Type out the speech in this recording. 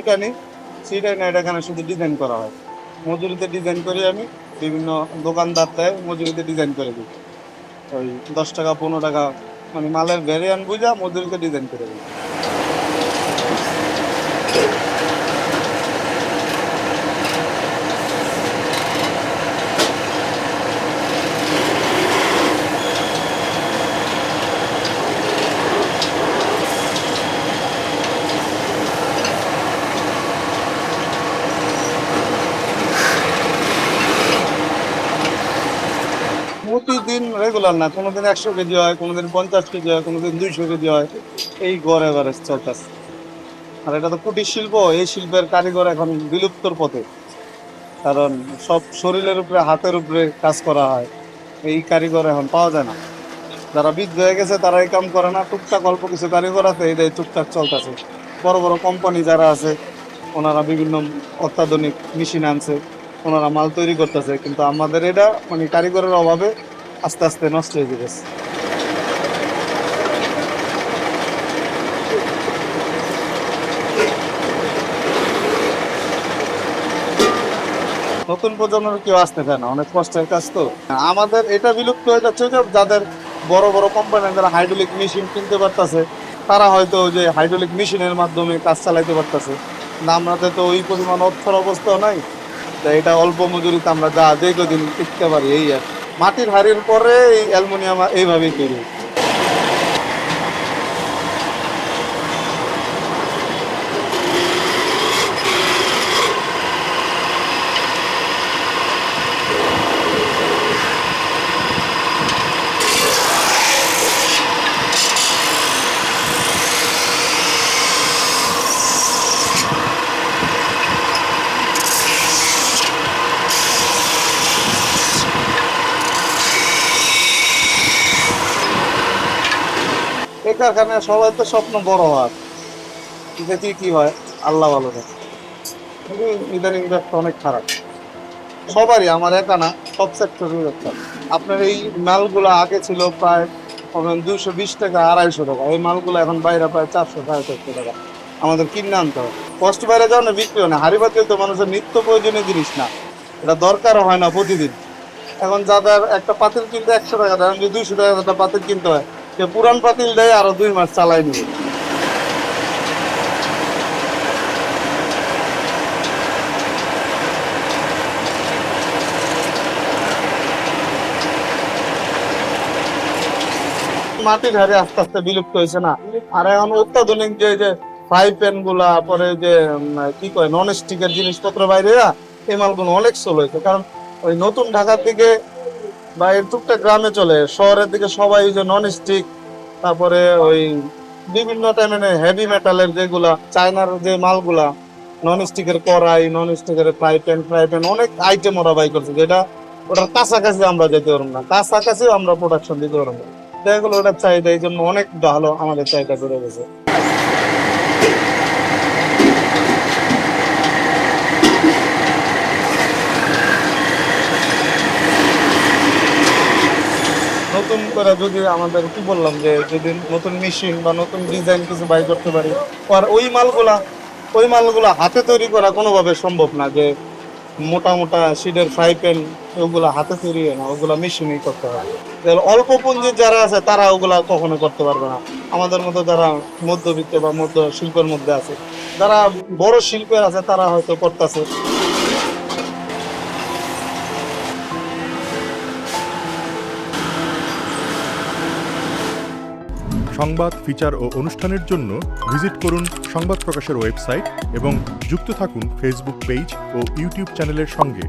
শিটানি এটা এখানে শুধু ডিজাইন করা হয়। মজুরিতে ডিজাইন করি আমি, বিভিন্ন দোকানদার দেয়, মজুরিতে ডিজাইন করে দিই। ওই 10 টাকা 15 টাকা, মানে মালের ভ্যারিয়ান্ট বুঝা মজুরিতে ডিজাইন করে দিই। প্রতিদিন রেগুলার না, কোনোদিন 100 কেজি হয়, কোনোদিন 50 কেজি হয়, কোনোদিন 200 কেজি হয়, এই গড় এভারেজ চলতেছে। আর এটা তো কুটির শিল্প, এই শিল্পের কারিগর এখন বিলুপ্তর পথে। কারণ সব শরীরের উপরে, হাতের উপরে কাজ করা হয়, এই কারিগর এখন পাওয়া যায় না। যারা বৃদ্ধ হয়ে গেছে তারা এই কাম করে না, টুকটাক অল্প কিছু কারিগর আছে, এটাই টুকটাক চলতেছে। বড় বড় কোম্পানি যারা আছে ওনারা বিভিন্ন অত্যাধুনিক মেশিন আনছে, ওনারা মাল তৈরি করতেছে, কিন্তু আমাদের এটা মানে কারিগরের অভাবে আস্তে আস্তে নষ্ট হয়ে গেছে। নতুন প্রজন্মের কেউ আসতে চায় না, অনেক কষ্টের কাজ তো। আমাদের এটা বিলুপ্ত হয়ে যাচ্ছে যে যাদের বড় বড় কোম্পানি, যারা হাইড্রোলিক মেশিন কিনতে পারতেছে, তারা হয়তো ওই যে হাইড্রোলিক মেশিনের মাধ্যমে কাজ চালাইতে পারতেছে না। আমাদের তো ওই পরিমাণ অর্থের অবস্থাও নাই, তাই এটা অল্প মজুরিতে আমরা যা যে কদিন টিকতে পারি এই আর। মাটির হাড়ির পরে এই অ্যালুমিনিয়াম এইভাবেই তৈরি হয়। এই কারখানায় সবাই তো স্বপ্ন বড় হওয়ার, দেখি কি হয়, আল্লাহ ভালো থাকে। কিন্তু ইদানিং ব্যবসা অনেক খারাপ সবারই, আমার একা না, সব সেক্টরের ব্যবসা। আপনার এই মালগুলো আগে ছিল প্রায় 220 টাকা 250 টাকা, এই মালগুলো এখন বাইরে প্রায় 400 450 টাকা। আমাদের কিনে আনতে হবে, কষ্ট বাইরে যাও না, বিক্রি হয় না। হাড়ি পাতিল তো মানুষের নিত্য প্রয়োজনীয় জিনিস না, এটা দরকারও হয় না প্রতিদিন। এখন যাদের একটা পাতিল কিনতে 100 টাকা দেয়, যদি 200 টাকা একটা পাতিল কিনতে হয়, সে পুরান পাতিল দেয় আরো 2 মাস চালাই নিবে। মাটির হাড়ি আস্তে আস্তে বিলুপ্ত হয়েছে না। আর এখন অত্যাধুনিক যে যে ফ্রাই প্যান গুলা, পরে যে কি কয় নন স্টিকের জিনিসপত্র বাইরে, এই মালগুলো অনেক সোল হয়েছে। কারণ ওই নতুন ঢাকার দিকে বা এর টুকটাক গ্রামে চলে, শহরের দিকে সবাই ওই যে নন স্টিক, তারপরে ওই বিভিন্ন টাইমে হেভি মেটালের যেগুলা চায়নার যে মালগুলা, নন স্টিকের কড়াই, নন স্টিকের ফ্রাই প্যান অনেক আইটেম ওরা বাই করছে, যেটা ওটার কাছাকাছি আমরা যেতে পারবো না, কাছাকাছি আমরা প্রোডাকশন দিতে পারবো না। দেখা গেলো ওটার চাহিদা এই জন্য অনেক ভালো, আমাদের চাহিদা বেড়ে গেছে। নতুন করে যদি আমাদের কি বললাম যে যদি নতুন মেশিন বা নতুন ডিজাইন কিছু বাই করতে পারি, আর ওই মালগুলা হাতে তৈরি করা কোনোভাবে সম্ভব না। যে মোটা মোটা সিডের ফ্রাই প্যান, ওগুলা হাতে তৈরি হয় না, ওগুলা মেশিনেই করতে হয়। অল্প পুঁজির যারা আছে তারা ওগুলা কখনো করতে পারবে না। আমাদের মতো যারা মধ্যবিত্ত বা মধ্য শিল্পের মধ্যে আছে, যারা বড় শিল্পের আছে, তারা হয়তো করতেছে। সংবাদ, ফিচার ও অনুষ্ঠানের জন্য ভিজিট করুন সংবাদ প্রকাশের ওয়েবসাইট এবং যুক্ত থাকুন ফেসবুক পেজ ও ইউটিউব চ্যানেলের সঙ্গে।